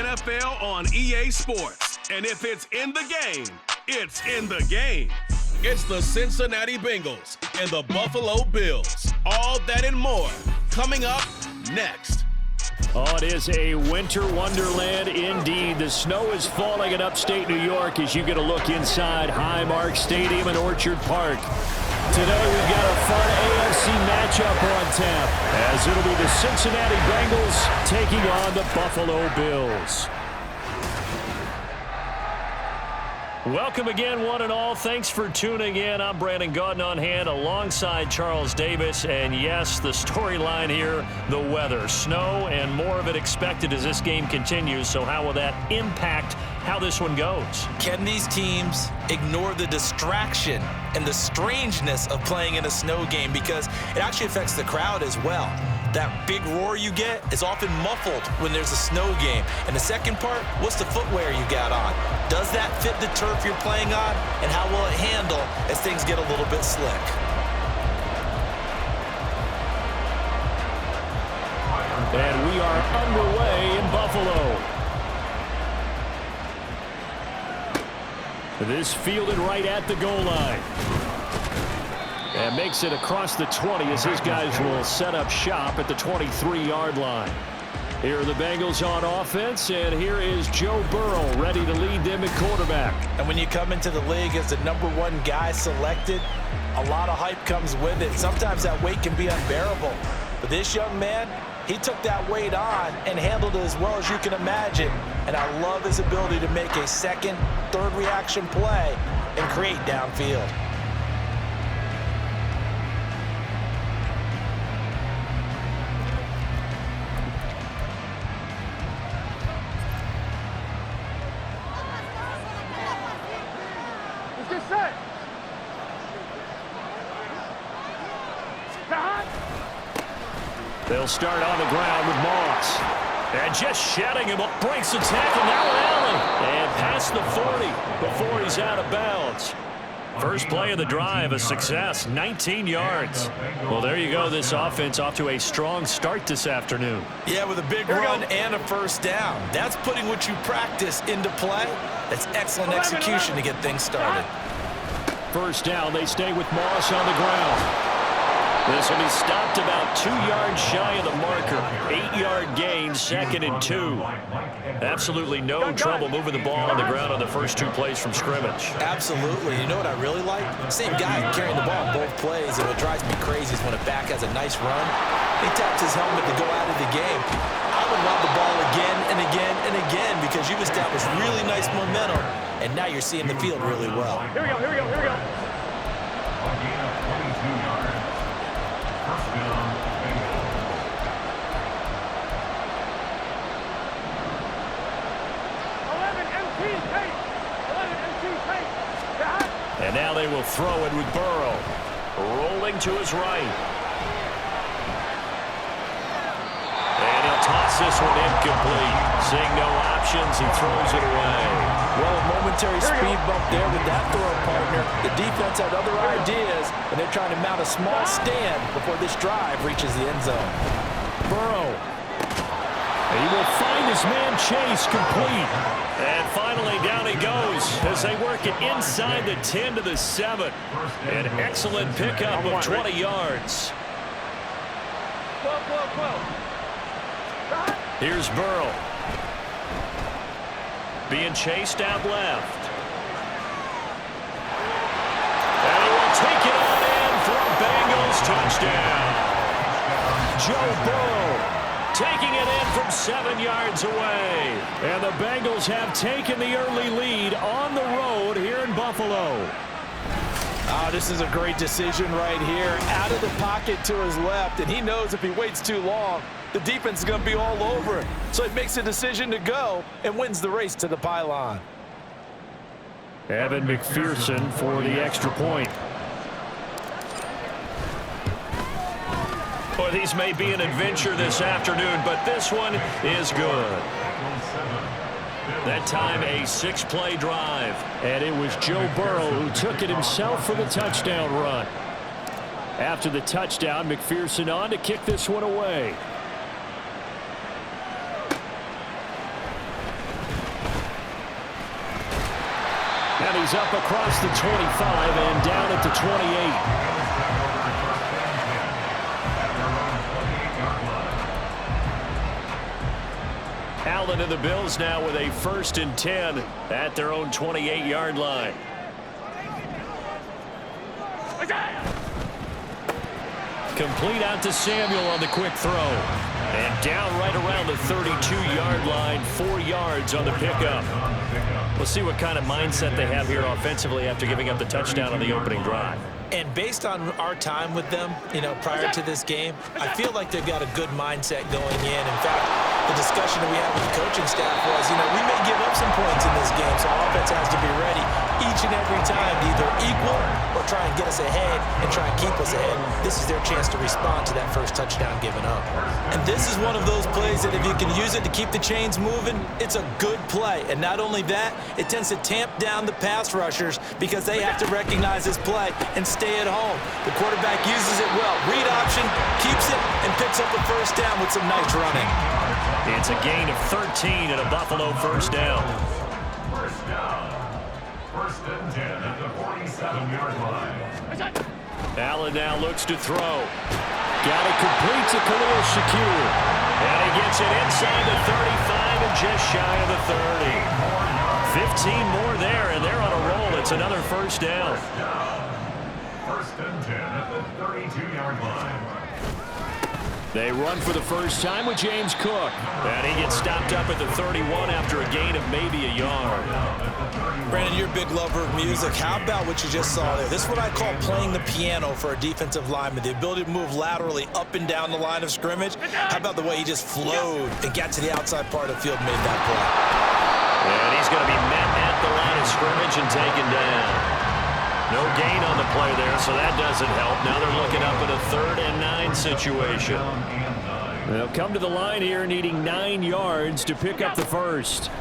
NFL on EA Sports. And if it's in the game, it's in the game. It's the Cincinnati Bengals and the Buffalo Bills. All that and more coming up next. Oh, it is a winter wonderland indeed. The snow is falling in upstate New York as you get a look inside Highmark Stadium in Orchard Park. Today we've got a fun AFC matchup on tap as it'll be the Cincinnati Bengals taking on the Buffalo Bills. Welcome again, one and all. Thanks for tuning in. I'm Brandon Gaudin on hand alongside Charles Davis. And yes, the storyline here, the weather. Snow and more of it expected as this game continues. So how will that impact how this one goes? Can these teams ignore the distraction and the strangeness of playing in a snow game? Because it actually affects the crowd as well. That big roar you get is often muffled when there's a snow game. And the second part, what's the footwear you got on? Does that fit the turf you're playing on? And how will it handle as things get a little bit slick? And we are underway in Buffalo. This fielded right at the goal line. And makes it across the 20 as his guys will set up shop at the 23-yard line. Here are the Bengals on offense, and here is Joe Burrow ready to lead them at quarterback. And when you come into the league as the #1 guy selected, a lot of hype comes with it. Sometimes that weight can be unbearable. But this young man, he took that weight on and handled it as well as you can imagine. And I love his ability to make a second, third reaction play and create downfield. They'll start on the ground with Moss. And just shedding him up, breaks the tackle, now Allen. And past the 40 before he's out of bounds. First play of the drive, a success, 19 yards. Well, there you go. This offense off to a strong start this afternoon. Yeah, with a big run and a first down. That's putting what you practice into play. That's excellent execution to get things started. First down, they stay with Moss on the ground. This will be stopped about 2 yards shy of the marker. 8-yard gain, 2nd and 2. Absolutely no trouble moving the ball on the ground on the first 2 plays from scrimmage. Absolutely. You know what I really like? Same guy carrying the ball on both plays, and what drives me crazy is when a back has a nice run, he taps his helmet to go out of the game. I would run the ball again and again and again because you've established really nice momentum, and now you're seeing the field really well. Here we go. And now they will throw it with Burrow. Rolling to his right. And he'll toss this one incomplete. Seeing no options, he throws it away. Well, a momentary speed bump there with that throw partner. The defense had other ideas, and they're trying to mount a small stand before this drive reaches the end zone. Burrow. And he will find his man Chase complete. And finally down he goes as they work it inside the 10 to the 7. An excellent pickup of 20 yards. Here's Burrow. Being chased out left. And he will take it on in for a Bengals touchdown. Joe Burrow taking it in from 7 yards away. And the Bengals have taken the early lead on the road here in Buffalo. Oh, this is a great decision right here. Out of the pocket to his left, and he knows if he waits too long, the defense is going to be all over him. So he makes a decision to go and wins the race to the pylon. Evan McPherson for the extra point. Well, these may be an adventure this afternoon, but this one is good. That time a 6-play drive. And it was Joe Burrow who took it himself for the touchdown run. After the touchdown, McPherson on to kick this one away. And he's up across the 25 and down at the 28. Allen and the Bills now with a 1st and 10 at their own 28-yard line. Complete out to Samuel on the quick throw. And down right around the 32-yard line, 4 yards on the pickup. We'll see what kind of mindset they have here offensively after giving up the touchdown on the opening drive. And based on our time with them, prior to this game, I feel like they've got a good mindset going in. In fact, the discussion that we had with the coaching staff was, we may give up some points in this game, so offense has to be ready each and every time to either equal or try and get us ahead and try and keep us ahead. This is their chance to respond to that first touchdown given up. And this is one of those plays that if you can use it to keep the chains moving, it's a good play. And not only that, it tends to tamp down the pass rushers because they have to recognize this play and stay at home. The quarterback uses it well. Read option, keeps it, and picks up a first down with some nice running. It's a gain of 13 and a Buffalo first down. First down. 1st and 10 at the 47-yard line. Allen now looks to throw. Got it complete to Khalil Shakir. And he gets it inside the 35 and just shy of the 30. 15 more there, and they're on a roll. It's another first down. 1st and 10 at the 32-yard line. They run for the first time with James Cook. And he gets stopped up at the 31 after a gain of maybe a yard. Brandon, you're a big lover of music. How about what you just saw there? This is what I call playing the piano for a defensive lineman. The ability to move laterally up and down the line of scrimmage. How about the way he just flowed and got to the outside part of the field and made that play? And he's going to be met at the line of scrimmage and taken down. No gain on the play there, so that doesn't help. Now they're looking up at a 3rd and 9 situation. They'll come to the line here needing 9 yards to pick up the first.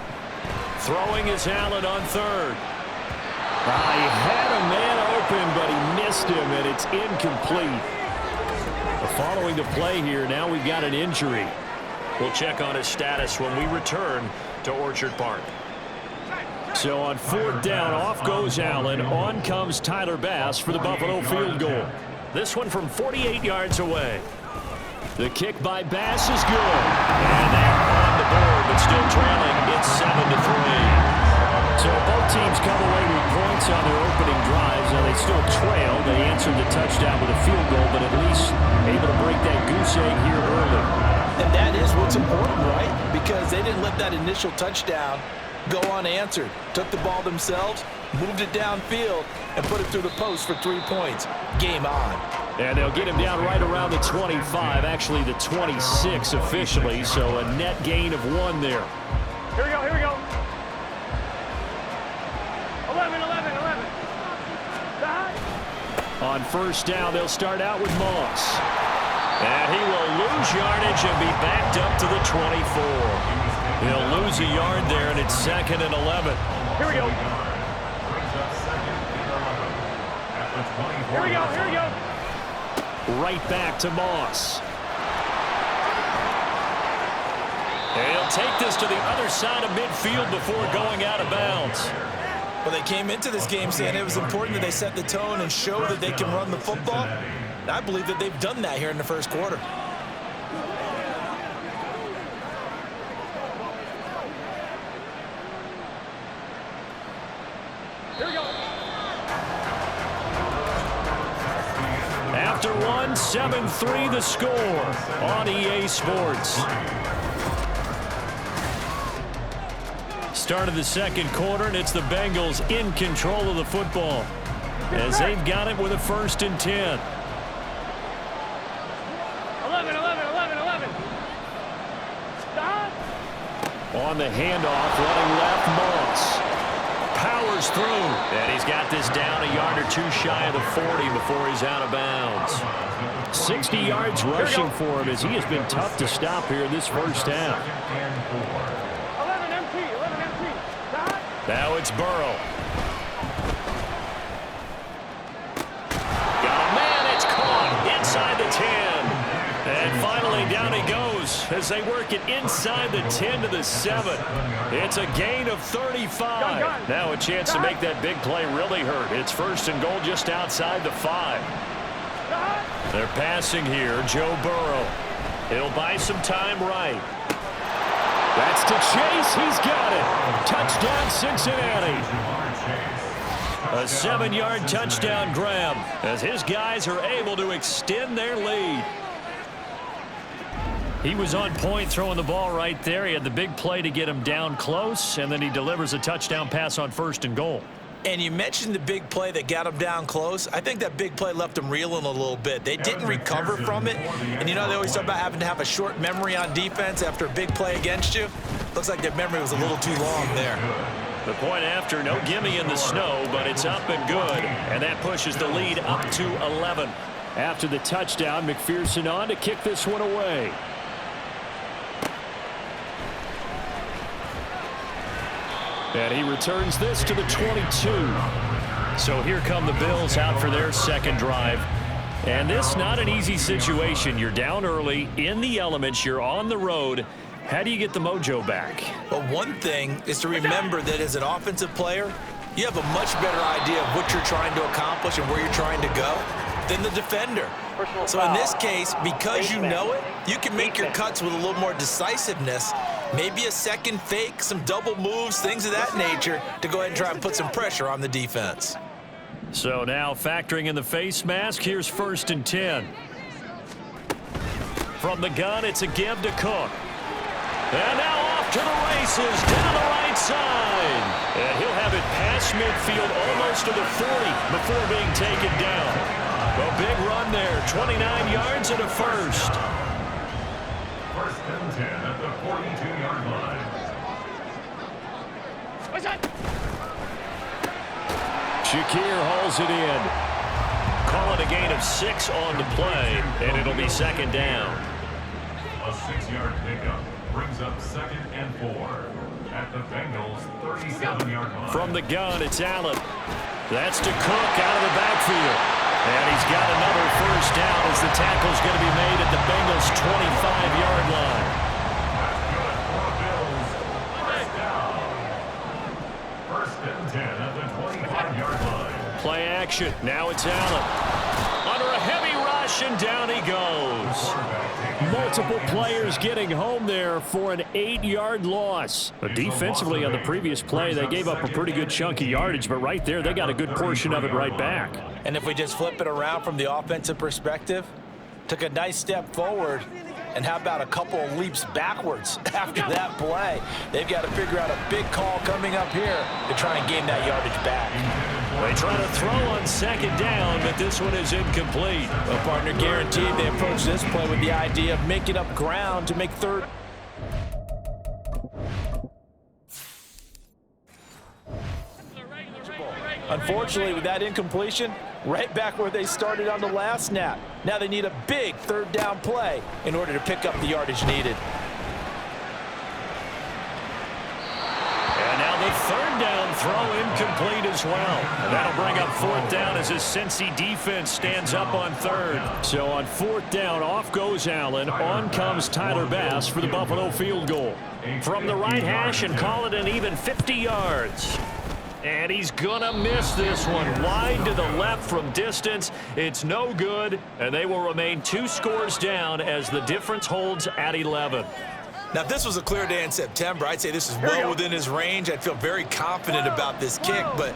Throwing is Allen on 3rd. He had a man open, but he missed him, and it's incomplete. Following the play here, now we've got an injury. We'll check on his status when we return to Orchard Park. So on 4th down, off goes Allen. On comes Tyler Bass for the Buffalo field goal. This one from 48 yards away. The kick by Bass is good. And they're on the board, but still trailing. It's 7-3. So both teams come away with points on their opening drives. Now they still trail. They answered the touchdown with a field goal, but at least able to break that goose egg here early. And that is what's important, right? Because they didn't let that initial touchdown go unanswered. Took the ball themselves, moved it downfield, and put it through the post for 3 points. Game on. And they'll get him down right around the 25, actually the 26 officially, so a net gain of 1 there. Here we go, here we go. 11. On 1st down, they'll start out with Moss. And he will lose yardage and be backed up to the 24. He'll lose a yard there, and it's 2nd and 11. Here we go. Here we go, here we go. Right back to Moss. And he'll take this to the other side of midfield before going out of bounds. Well, they came into this game saying it was important that they set the tone and show that they can run the football. And I believe that they've done that here in the first quarter. Here we go. After one, 7-3 the score on EA Sports. Start of the second quarter, and it's the Bengals in control of the football as they've got it with a 1st and 10. 11. Stop. On the handoff, running left, Moss. Powers through, and he's got this down a yard or 2 shy of the 40 before he's out of bounds. 60 yards rushing for him as he has been tough to stop here in this first half. 11 MT. Stop. Now it's Burrow. Got a man, it's caught inside the 10. And finally down he goes. as they work it inside the 10 to the 7. It's a gain of 35. Now a chance to make that big play really hurt. It's 1st and goal just outside the 5. They're passing here. Joe Burrow. He'll buy some time right. That's to Chase. He's got it. Touchdown, Cincinnati. A 7-yard touchdown grab as his guys are able to extend their lead. He was on point throwing the ball right there. He had the big play to get him down close, and then he delivers a touchdown pass on 1st and goal. And you mentioned the big play that got him down close. I think that big play left him reeling a little bit. They didn't recover from it. And you know they always talk about having to have a short memory on defense after a big play against you. Looks like their memory was a little too long there. The point after, no gimme in the snow, but it's up and good. And that pushes the lead up to 11. After the touchdown, McPherson on to kick this one away. And he returns this to the 22. So here come the Bills out for their second drive. And this not an easy situation. You're down early, in the elements, you're on the road. How do you get the mojo back? Well, one thing is to remember that as an offensive player, you have a much better idea of what you're trying to accomplish and where you're trying to go than the defender. So in this case, because you know it, you can make your cuts with a little more decisiveness, maybe a second fake, some double moves, things of that nature, to go ahead and try and put some pressure on the defense. So now factoring in the face mask, here's 1st and 10. From the gun, it's a give to Cook. And now off to the races, down the right side. And he'll have it past midfield almost to the 40 before being taken down. A big run there, 29 yards and a first. 1st and 10 at the 42-yard line. What's that? Shakir hauls it in. Call it a gain of 6 on the play, and it'll be 2nd down. A 6-yard pickup brings up 2nd and 4 at the Bengals' 37-yard line. From the gun, it's Allen. That's to Cook out of the backfield. And he's got another first down as the tackle's going to be made at the Bengals' 25-yard line. That's good for the Bills. First down. 1st and 10 at the 25-yard line. Play action. Now it's Allen. Under a heavy rush, and down he goes. Multiple players getting home there for an 8-yard loss. But defensively on the previous play, they gave up a pretty good chunk of yardage, but right there, they got a good portion of it right back. And if we just flip it around from the offensive perspective, took a nice step forward, and how about a couple of leaps backwards after that play? They've got to figure out a big call coming up here to try and gain that yardage back. They try to throw on 2nd down, but this one is incomplete. Well, partner, guaranteed they approach this play with the idea of making up ground to make 3rd. Unfortunately, with that incompletion, right back where they started on the last snap. Now they need a big 3rd down play in order to pick up the yardage needed. And now the 3rd down throw incomplete as well. And that'll bring up 4th down as his Cincy defense stands up on 3rd. So on 4th down, off goes Allen. On comes Tyler Bass for the Buffalo field goal. From the right hash, and call it an even 50 yards. And he's gonna miss this one wide to the left from distance. It's no good, and they will remain 2 scores down as the difference holds at 11. Now, if this was a clear day in September, I'd say this is well within his range. I'd feel very confident about this kick, but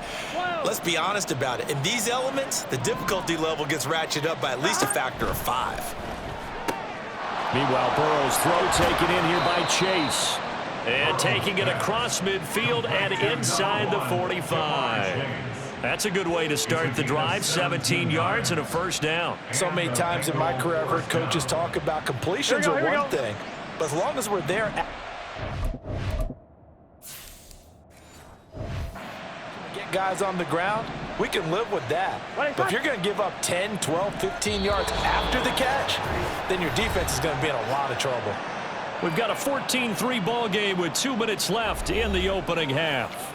let's be honest about it. In these elements, the difficulty level gets ratcheted up by at least a factor of 5. Meanwhile, Burrow's throw taken in here by Chase. And taking it across midfield and inside the 45. That's a good way to start the drive. 17 yards and a first down. So many times in my career, I've heard coaches talk about completions are one thing. But as long as we're there, get guys on the ground, we can live with that. But if you're going to give up 10, 12, 15 yards after the catch, then your defense is going to be in a lot of trouble. We've got a 14-3 ball game with 2 minutes left in the opening half.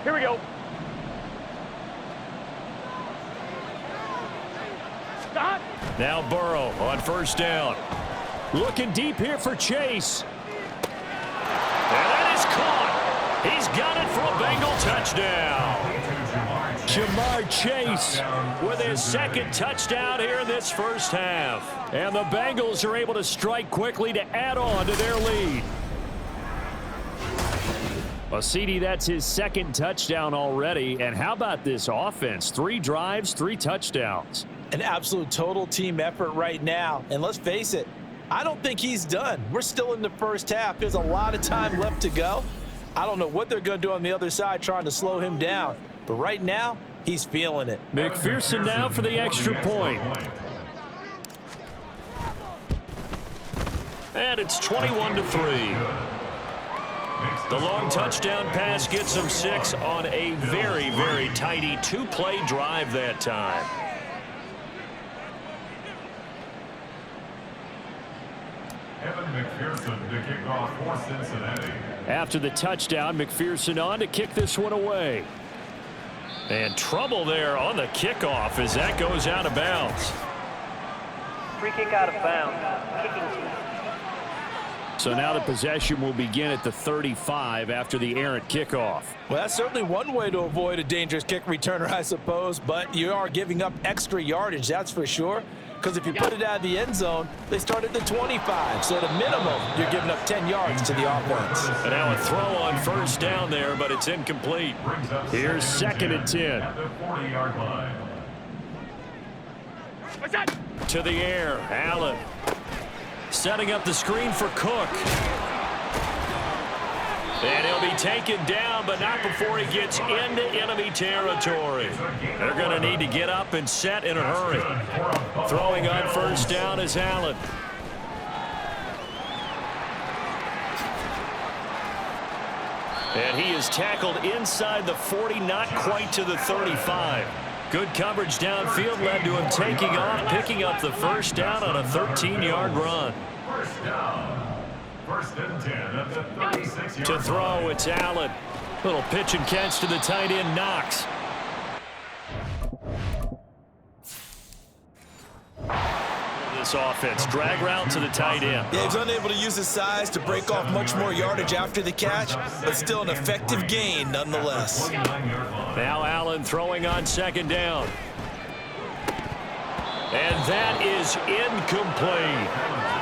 Here we go. Now Burrow on first down. Looking deep here for Chase. And that is caught. He's got it for a Bengal touchdown. Jamar Chase with his second touchdown here in this first half. And the Bengals are able to strike quickly to add on to their lead. Well, CD, that's his second touchdown already. And how about this offense? 3 drives, 3 touchdowns. An absolute total team effort right now. And let's face it, I don't think he's done. We're still in the first half. There's a lot of time left to go. I don't know what they're going to do on the other side trying to slow him down. But right now, he's feeling it. McPherson now for the extra point. And it's 21-3. The long touchdown pass gets him 6 on a very, very tidy 2-play drive that time. Evan McPherson to kick off for Cincinnati. After the touchdown, McPherson on to kick this one away. And trouble there on the kickoff as that goes out of bounds. Free kick out of bounds. Kicking team. So now the possession will begin at the 35 after the errant kickoff. Well, that's certainly one way to avoid a dangerous kick returner, I suppose, but you are giving up extra yardage, that's for sure. Because if you put it out of the end zone, they start at the 25. So at a minimum, you're giving up 10 yards to the offense. And now a throw on first down there, but it's incomplete. Here's 2nd and 10. At the 40-yard line. What's that? To the air, Allen. Setting up the screen for Cook. And he'll be taken down, but not before he gets into enemy territory. They're going to need to get up and set in a hurry. Throwing on first down is Allen. And he is tackled inside the 40, not quite to the 35. Good coverage downfield led to him taking off, picking up the first down on a 13-yard run. First down. 1st and 10 at the 36-yard To throw, line. it's Allen. Little pitch and catch to the tight end, Knox. This offense, drag route to the tight end. Yeah, he's unable to use his size to break off much more yardage after the catch, but still an effective gain nonetheless. 29-yard line. Now Allen throwing on 2nd down. And that is incomplete.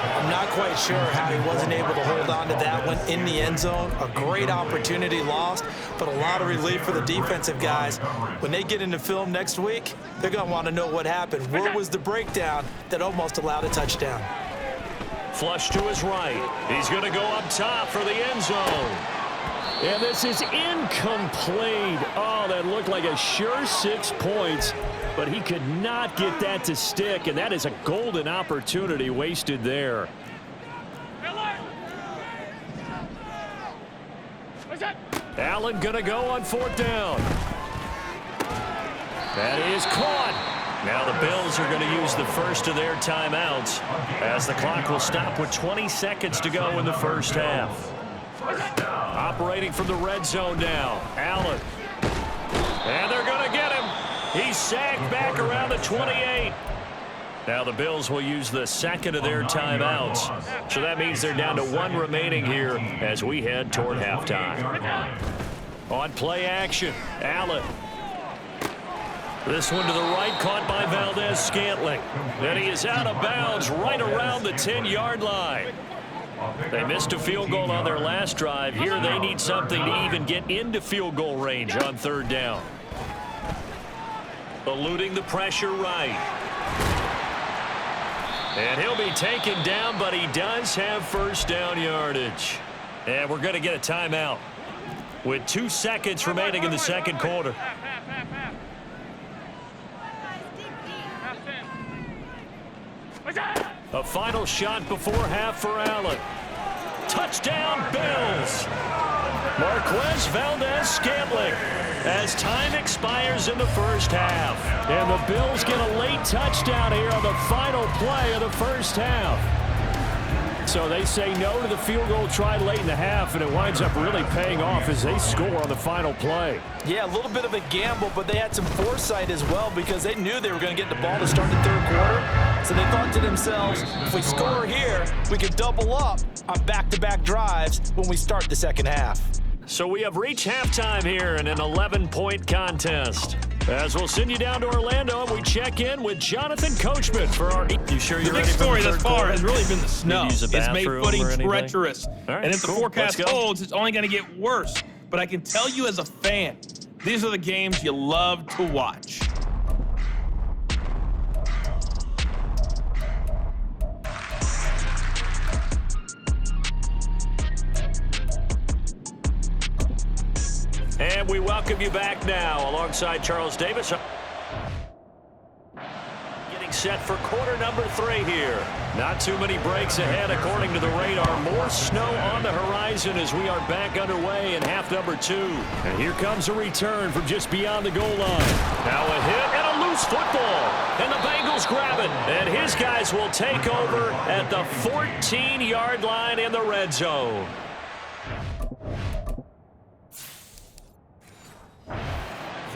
I'm not quite sure how he wasn't able to hold on to that one in the end zone. A great opportunity lost, but a lot of relief for the defensive guys. When they get into film next week, they're going to want to know what happened. Where was the breakdown that almost allowed a touchdown? Flush to his right. He's going to go up top for the end zone. And this is incomplete. Oh, that looked like a sure 6 points, but he could not get that to stick, and that is a golden opportunity wasted there. What's that? Allen going to go on 4th down. That is caught. Now the Bills are going to use the first of their timeouts as the clock will stop with 20 seconds to go in the first half. Operating from the red zone now, Allen. And they're going to get him. He's sagged back around the 28. Now the Bills will use the 2nd of their timeouts. So that means they're down to 1 remaining here as we head toward halftime. On play action, Allen. This one to the right, caught by Valdez-Scantling. And he is out of bounds right around the 10-yard line. They missed a field goal on their last drive. Here they need something to even get into field goal range on 3rd down. Eluding the pressure right. And he'll be taken down, but he does have first down yardage. And we're going to get a timeout with 2 seconds remaining in the 2nd quarter. What's that? A final shot before half for Allen. Touchdown, Bills. Marquez Valdez-Scantling as time expires in the first half. And the Bills get a late touchdown here on the final play of the first half So they say no to the field goal try late in the half, and it winds up really paying off as they score on the final play. Yeah, a little bit of a gamble, but they had some foresight as well because they knew they were going to get the ball to start the third quarter. So they thought to themselves, if we score here, we can double up on back-to-back drives when we start the second half. So we have reached halftime here in an 11-point contest. As we'll send you down to Orlando, and we check in with Jonathan Coachman for our... You sure you're the big ready for story the thus third far quarter? has really been the snow. Use a It's made bathroom footing or anything? treacherous. All right, and if the cool. forecast Let's go. holds, it's only going to get worse. But I can tell you as a fan, these are the games you love to watch. And we welcome you back now alongside Charles Davis. Getting set for quarter number 3 here. Not too many breaks ahead according to the radar. More snow on the horizon as we are back underway in half number 2. And here comes a return from just beyond the goal line. Now a hit and a loose football. And the Bengals grab it. And his guys will take over at the 14-yard line in the red zone.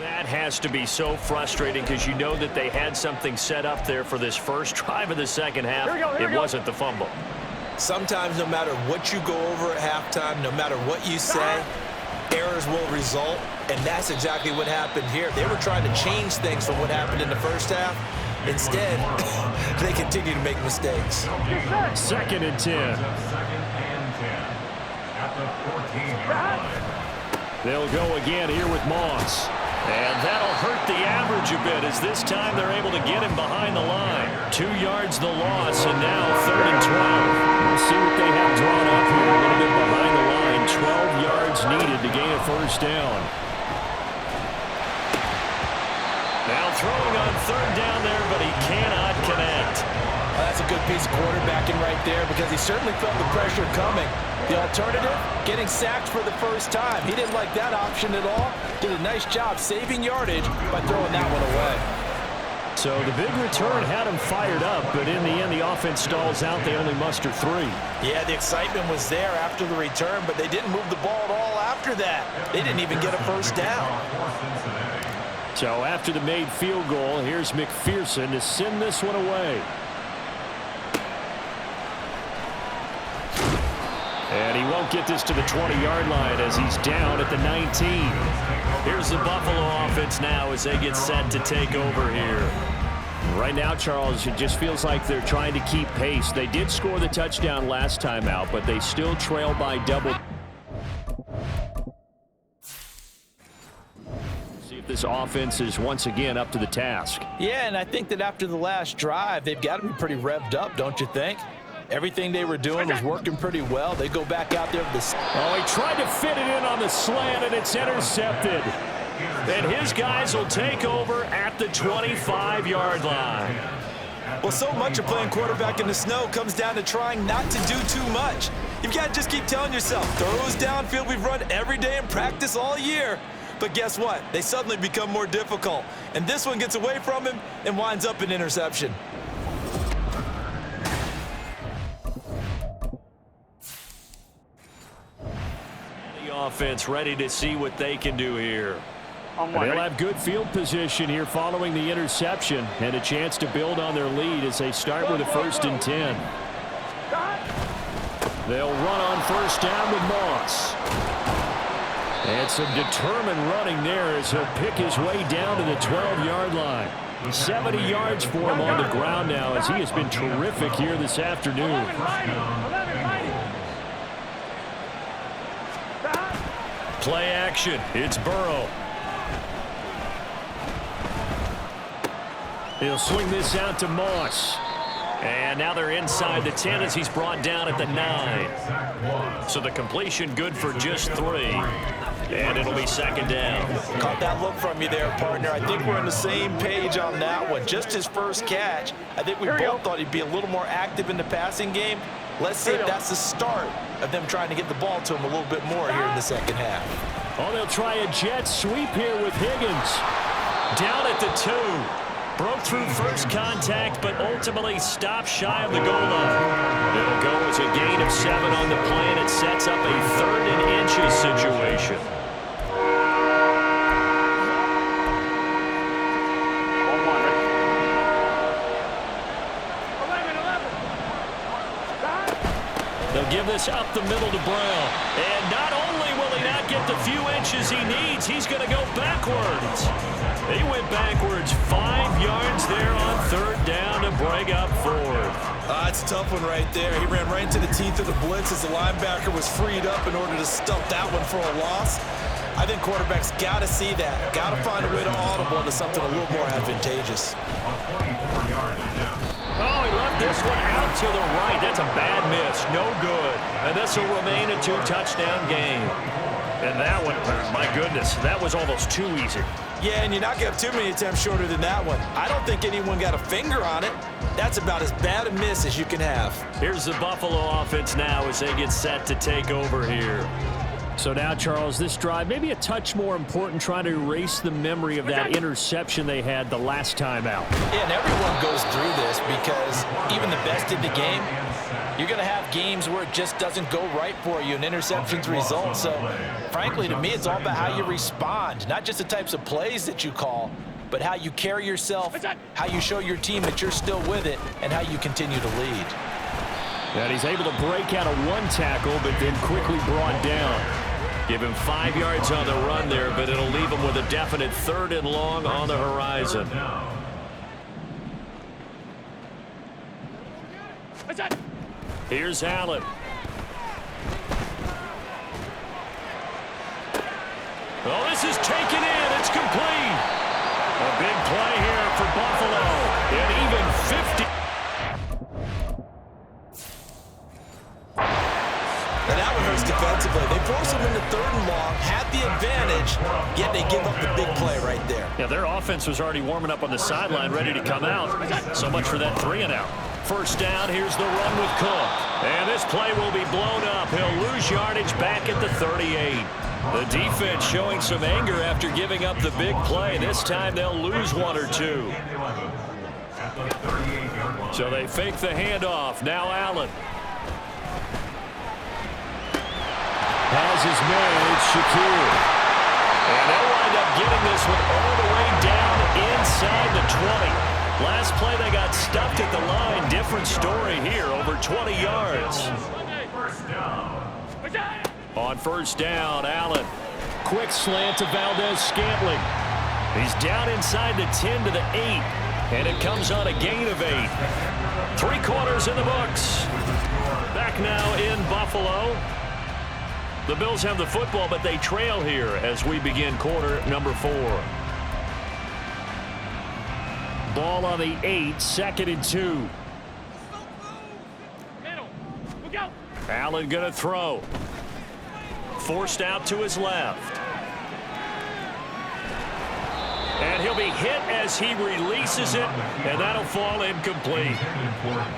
That has to be so frustrating because you know that they had something set up there for this first drive of the second half. It wasn't the fumble. Sometimes no matter what you go over at halftime, no matter what you say, errors will result, and that's exactly what happened here. They were trying to change things from what happened in the first half. Instead, they continue to make mistakes. Second and 10. Second and 10 at the 14-yard line. They'll go again here with Moss. And that'll hurt the average a bit as this time they're able to get him behind the line. 2 yards the loss, and now 3rd and 12. We'll see what they have drawn up here. A little bit behind the line. 12 yards needed to gain a first down. Now throwing on 3rd down there, but he cannot connect. Well, that's a good piece of quarterbacking right there because he certainly felt the pressure coming. The alternative, getting sacked for the first time. He didn't like that option at all. Did a nice job saving yardage by throwing that one away. So the big return had him fired up, but in the end, the offense stalls out. They only muster 3. Yeah, the excitement was there after the return, but they didn't move the ball at all after that. They didn't even get a first down. So after the made field goal, here's McPherson to send this one away. And he won't get this to the 20-yard line as he's down at the 19. Here's the Buffalo offense now as they get set to take over here. Right now, Charles, it just feels like they're trying to keep pace. They did score the touchdown last time out, but they still trail by double. See if this offense is once again up to the task. Yeah, and I think that after the last drive, they've got to be pretty revved up, don't you think? Everything they were doing was working pretty well. They go back out there with the... Oh, he tried to fit it in on the slant, and it's intercepted. And his guys will take over at the 25-yard line. Well, so much of playing quarterback in the snow comes down to trying not to do too much. You've got to just keep telling yourself, throws downfield we've run every day in practice all year. But guess what? They suddenly become more difficult. And this one gets away from him and winds up an interception. Offense ready to see what they can do here. They'll have good field position here following the interception and a chance to build on their lead as they start with a 1st and 10. They'll run on 1st down with Moss. And some determined running there as he'll pick his way down to the 12-yard line. 70 yards for him on the ground now as he has been terrific here this afternoon. Play action. It's Burrow. He'll swing this out to Moss. And now they're inside the 10 as he's brought down at the 9. So the completion good for just 3. And it'll be 2nd down. Caught that look from you there, partner. I think we're on the same page on that one. Just his first catch. I think we both thought he'd be a little more active in the passing game. Let's see if that's the start of them trying to get the ball to him a little bit more here in the second half. Oh, they'll try a jet sweep here with Higgins. Down at the 2. Broke through first contact, but ultimately stopped shy of the goal line. It'll go as a gain of 7 on the play, and it sets up a 3rd and inches situation. They'll give this up the middle to Brown. And not only will he not get the few inches he needs, he's going to go backwards. He went backwards 5 yards there on 3rd down to break up 4th. It's a tough one right there. He ran right into the teeth of the blitz as the linebacker was freed up in order to stuff that one for a loss. I think quarterbacks got to see that. Got to find a way to audible into something a little more advantageous. Oh, he left this one out to the right. That's a bad miss. No good. And this will remain a 2-touchdown game. And that one, my goodness, that was almost too easy. Yeah, and you're not going to have too many attempts shorter than that one. I don't think anyone got a finger on it. That's about as bad a miss as you can have. Here's the Buffalo offense now as they get set to take over here. So now, Charles, this drive maybe a touch more important, trying to erase the memory of that interception they had the last time out. Yeah, and everyone goes through this because even the best in the game, you're going to have games where it just doesn't go right for you and interceptions result. So, frankly, to me, it's all about how you respond, not just the types of plays that you call, but how you carry yourself, how you show your team that you're still with it, and how you continue to lead. And he's able to break out of 1 tackle, but then quickly brought down. Give him 5 yards on the run there, but it'll leave him with a definite 3rd and long on the horizon. Here's Allen. Oh, this is taken in. It's complete. A big play here for Buffalo. And even 50. And that one hurts defensively. They force him into 3rd and long, had the advantage, yet they give up the big play right there. Yeah, their offense was already warming up on the sideline, ready to come out. So much for that 3 and out. First down, here's the run with Cook. And this play will be blown up. He'll lose yardage back at the 38. The defense showing some anger after giving up the big play. This time they'll lose 1 or 2. So they fake the handoff. Now Allen. Has his man, Shakir. And they'll wind up getting this one all the way down inside the 20. Last play they got stuffed at the line. Different story here, over 20 yards. On first down, Allen. Quick slant to Valdez-Scantling. He's down inside the 10 to the 8. And it comes on a gain of 8. 3 quarters in the books. Back now in Buffalo. The Bills have the football, but they trail here as we begin quarter number 4. Ball on the 8, 2nd and 2. Allen gonna throw. Forced out to his left. And he'll be hit as he releases it, and that'll fall incomplete.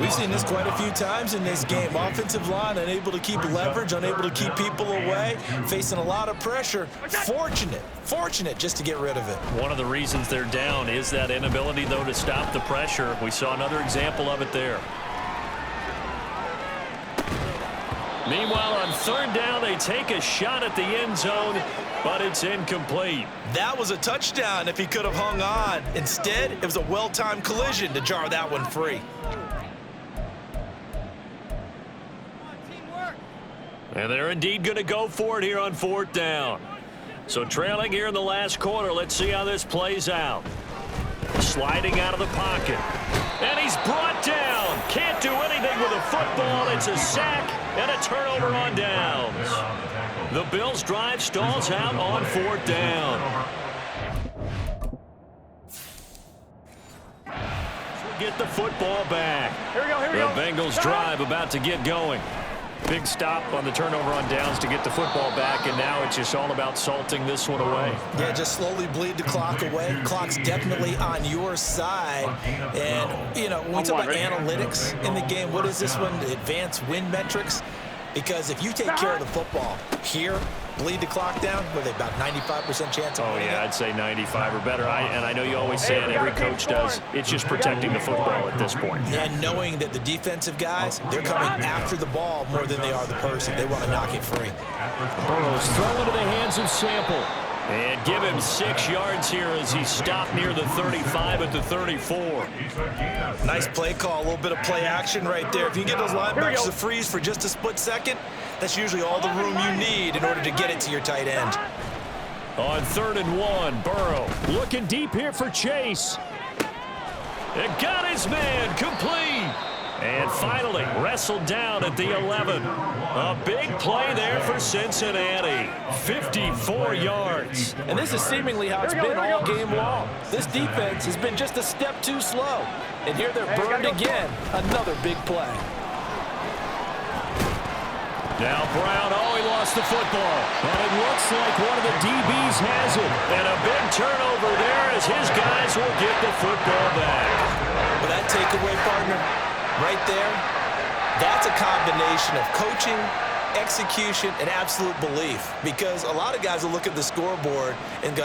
We've seen this quite a few times in this game. Offensive line unable to keep leverage, unable to keep people away, facing a lot of pressure. Fortunate just to get rid of it. One of the reasons they're down is that inability, though, to stop the pressure. We saw another example of it there. Meanwhile, on 3rd down, they take a shot at the end zone, but it's incomplete. That was a touchdown if he could have hung on. Instead, it was a well-timed collision to jar that one free. And they're indeed going to go for it here on 4th down. So trailing here in the last quarter, let's see how this plays out. Sliding out of the pocket. And he's brought down. Can't do anything with a football. It's a sack and a turnover on downs. The Bills' drive stalls out on 4th down. Get the football back. Here we go. The Bengals' drive about to get going. Big stop on the turnover on downs to get the football back, and now it's just all about salting this one away. Yeah, just slowly bleed the clock away. Clock's definitely on your side. And, you know, when we talk about analytics in the game, what is this one? Advanced win metrics? Because if you take care of the football here, bleed the clock down? Were they about 95% chance of winning yeah, it? I'd say 95 or better. And I know you always say it, every coach does. It's just protecting the football at this point. And knowing that the defensive guys, they're coming after the ball more than they are the person. They want to knock it free. Burrow's throw into the hands of Sample. And give him 6 yards here as he stopped near the 35 at the 34. Nice play call, a little bit of play action right there. If you get those linebackers to freeze for just a split second, that's usually all the room you need in order to get it to your tight end. On 3rd and 1, Burrow looking deep here for Chase. It got his man complete. And finally wrestled down at the 11. A big play there for Cincinnati. 54 yards. And this is seemingly how it's been all game long. This defense has been just a step too slow. And here they're burned again. Another big play. Now Brown, he lost the football. And it looks like one of the DBs has it. And a big turnover there as his guys will get the football back. But that takeaway, partner, right there, that's a combination of coaching, execution, and absolute belief. Because a lot of guys will look at the scoreboard and go,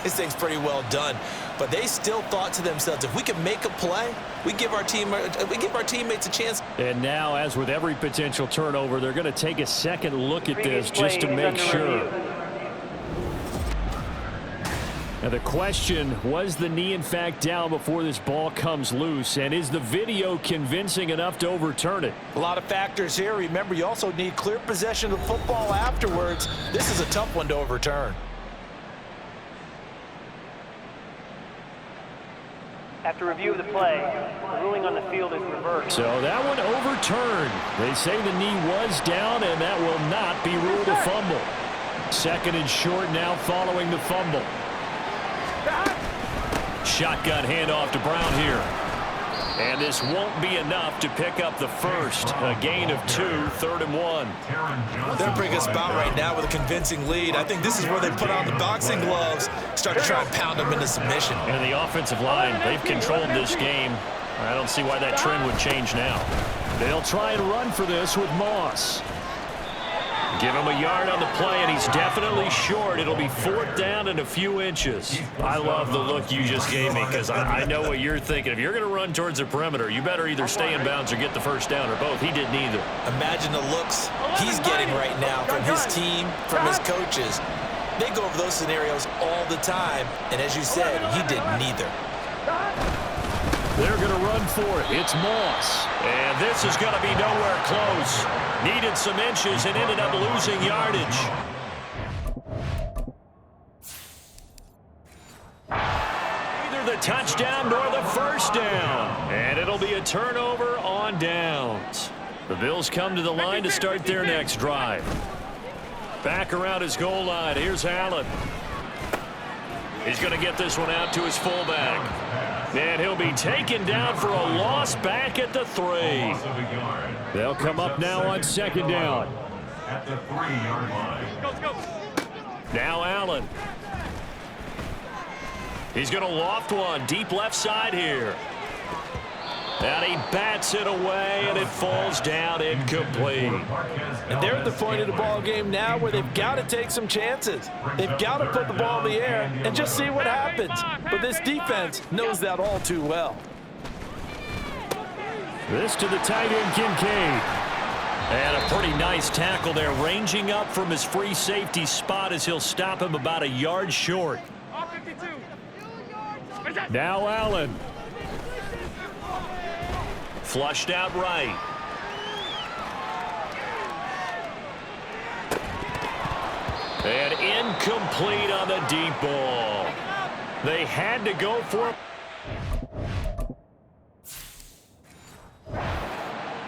this thing's pretty well done. But they still thought to themselves, if we can make a play, we give our teammates a chance. And now, as with every potential turnover, they're going to take a second look at this just to make sure. Now the question, was the knee in fact down before this ball comes loose? And is the video convincing enough to overturn it? A lot of factors here. Remember, you also need clear possession of the football afterwards. This is a tough one to overturn. After review of the play, the ruling on the field is reversed. So that one overturned. They say the knee was down, and that will not be ruled a fumble. 2nd and short now following the fumble. Shotgun handoff to Brown here. And this won't be enough to pick up the first. A gain of 2, 3rd and 1. They're in a pretty good spot right now with a convincing lead. I think this is where they put on the boxing gloves, start to try and pound them into submission. And the offensive line, they've controlled this game. I don't see why that trend would change now. They'll try and run for this with Moss. Give him a yard on the play, and he's definitely short. It'll be 4th down and a few inches. I love the look you just gave me because I know what you're thinking. If you're going to run towards the perimeter, you better either stay in bounds or get the first down, or both. He did neither. Imagine the looks he's getting right now from his team, from his coaches. They go over those scenarios all the time, and as you said, he did neither. They're going to run for it. It's Moss. And this is going to be nowhere close. Needed some inches and ended up losing yardage. Neither the touchdown nor the first down. And it'll be a turnover on downs. The Bills come to the line to start their next drive. Back around his goal line. Here's Allen. He's going to get this one out to his fullback. And he'll be taken down for a loss back at the 3. They'll come up now on 2nd down. At the 3-yard line. Now Allen. He's going to loft one deep left side here. And he bats it away, and it falls down incomplete. And they're at the point of the ball game now where they've got to take some chances. They've got to put the ball in the air and just see what happens. But this defense knows that all too well. This to the tight end, Kincaid. And a pretty nice tackle there, ranging up from his free safety spot as he'll stop him about a yard short. Now Allen. Flushed out right. And incomplete on the deep ball. They had to go for it.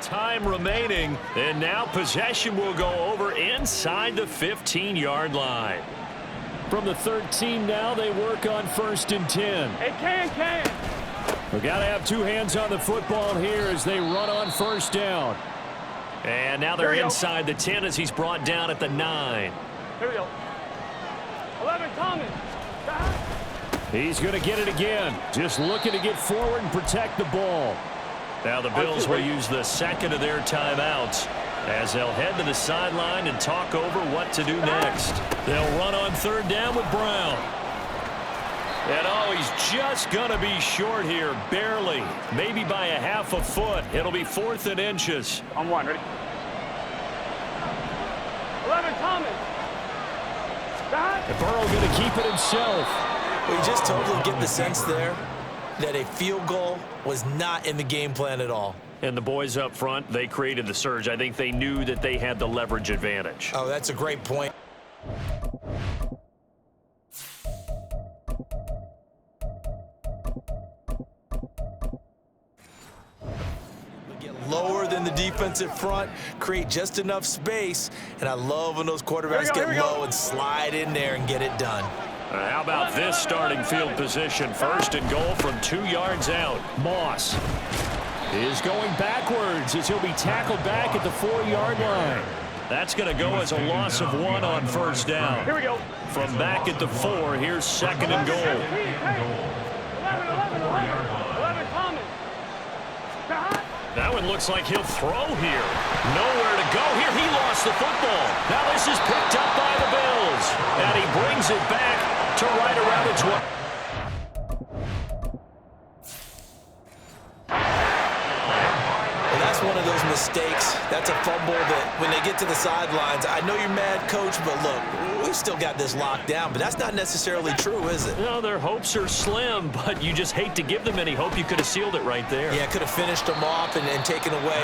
Time remaining, and now possession will go over inside the 15-yard line. From the 13 now, they work on 1st and 10. Hey, can. We've got to have 2 hands on the football here as they run on 1st down. And now they're inside the 10 as he's brought down at the 9. Here we go. 11, Thomas. He's going to get it again. Just looking to get forward and protect the ball. Now the Bills will use the 2nd of their timeouts. as they'll head to the sideline and talk over what to do next. They'll run on third down with Brown. And oh, he's just going to be short here, barely. Maybe by a half a foot. It'll be 4th and inches. On 1, ready? 11, Thomas. And Burrow going to keep it himself. We just totally get the sense there that a field goal was not in the game plan at all. And the boys up front, they created the surge. I think they knew that they had the leverage advantage. Oh, that's a great point. Get lower than the defensive front, create just enough space, and I love when those quarterbacks get low and slide in there and get it done. How about this starting field position? 1st and goal from 2 yards out. Moss is going backwards as he'll be tackled back at the 4-yard line. That's going to go as a loss of 1 on 1st down. Here we go. From back at the 4, here's 2nd and goal. 11, Thomas. That one looks like he'll throw here. Nowhere to go here. He lost the football. Now this is picked up by the Bills. And he brings it back to right around its one. Well, that's one of those mistakes. That's a fumble that when they get to the sidelines, I know you're mad, coach, but look, we've still got this locked down, but that's not necessarily true, is it? No, their hopes are slim, but you just hate to give them any hope. You could have sealed it right there. Yeah, could have finished them off and taken away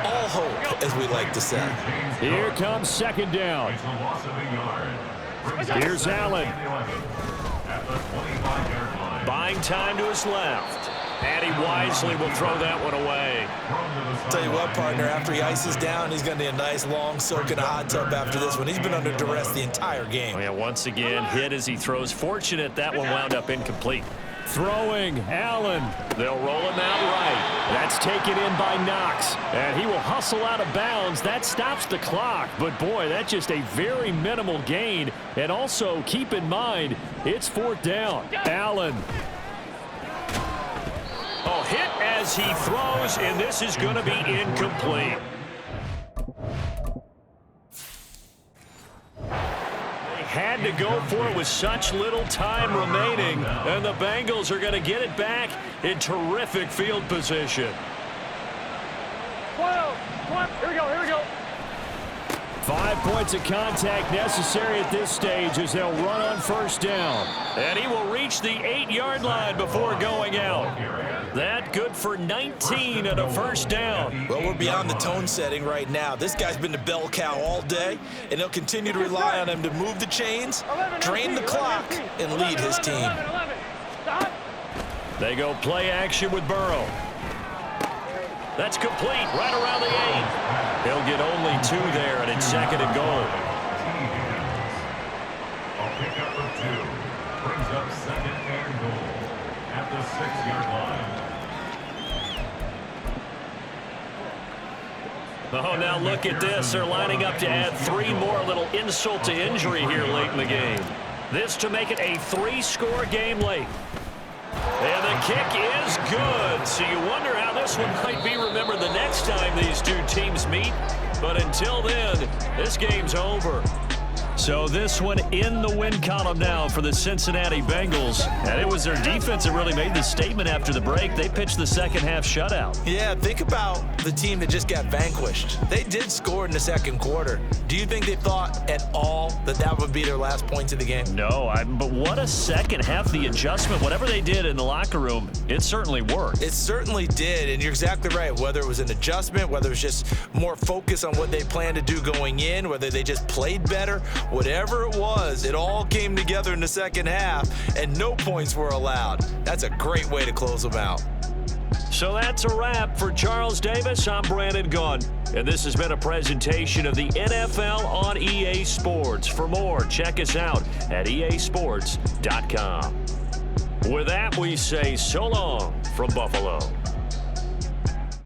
all hope, as we like to say. Here comes 2nd down. It's a loss of a yard. Here's Allen. At the 25-yard line. Buying time to his left. And he wisely will throw that one away. Tell you what, partner, after he ices down, he's going to need a nice long soak in a hot tub after this one. He's been under duress the entire game. Oh, yeah, once again, hit as he throws. Fortunate that one wound up incomplete. Throwing, Allen. They'll roll him out right. That's taken in by Knox. And he will hustle out of bounds. That stops the clock. But, boy, that's just a very minimal gain. And also, keep in mind, it's 4th down. Allen. Oh, hit as he throws, and this is going to be incomplete. They had to go for it with such little time remaining, and the Bengals are going to get it back in terrific field position. 12. Here we go, here we go. 5 points of contact necessary at this stage as they'll run on 1st down. And he will reach the 8-yard line before going out. That good for 19 and a 1st down. Well, we're beyond the tone setting right now. This guy's been the bell cow all day, and they'll continue to rely on him to move the chains, drain the clock, and lead his team. They go play action with Burrow. That's complete right around the 8. He'll get only 2 there, and it's 2nd and goal. A pickup of 2 brings up 2nd and goal at the 6-yard line. Oh, now look at this. They're lining up to add 3 more. A little insult to injury here late in the game. This to make it a 3-score game late. And the kick is good. So you wonder how this one might be remembered the next time these two teams meet. But until then, this game's over. So this one in the win column now for the Cincinnati Bengals. And it was their defense that really made the statement after the break. They pitched the second-half shutout. Yeah, think about the team that just got vanquished. They did score in the 2nd quarter. Do you think they thought at all that that would be their last points of the game? No, but what a second half. The adjustment, whatever they did in the locker room, it certainly worked. It certainly did, and you're exactly right. Whether it was an adjustment, whether it was just more focus on what they planned to do going in, whether they just played better, whatever it was, it all came together in the 2nd half, and no points were allowed. That's a great way to close them out. So that's a wrap for Charles Davis. I'm Brandon Gunn, and this has been a presentation of the NFL on EA Sports. For more, check us out at easports.com. With that, we say so long from Buffalo.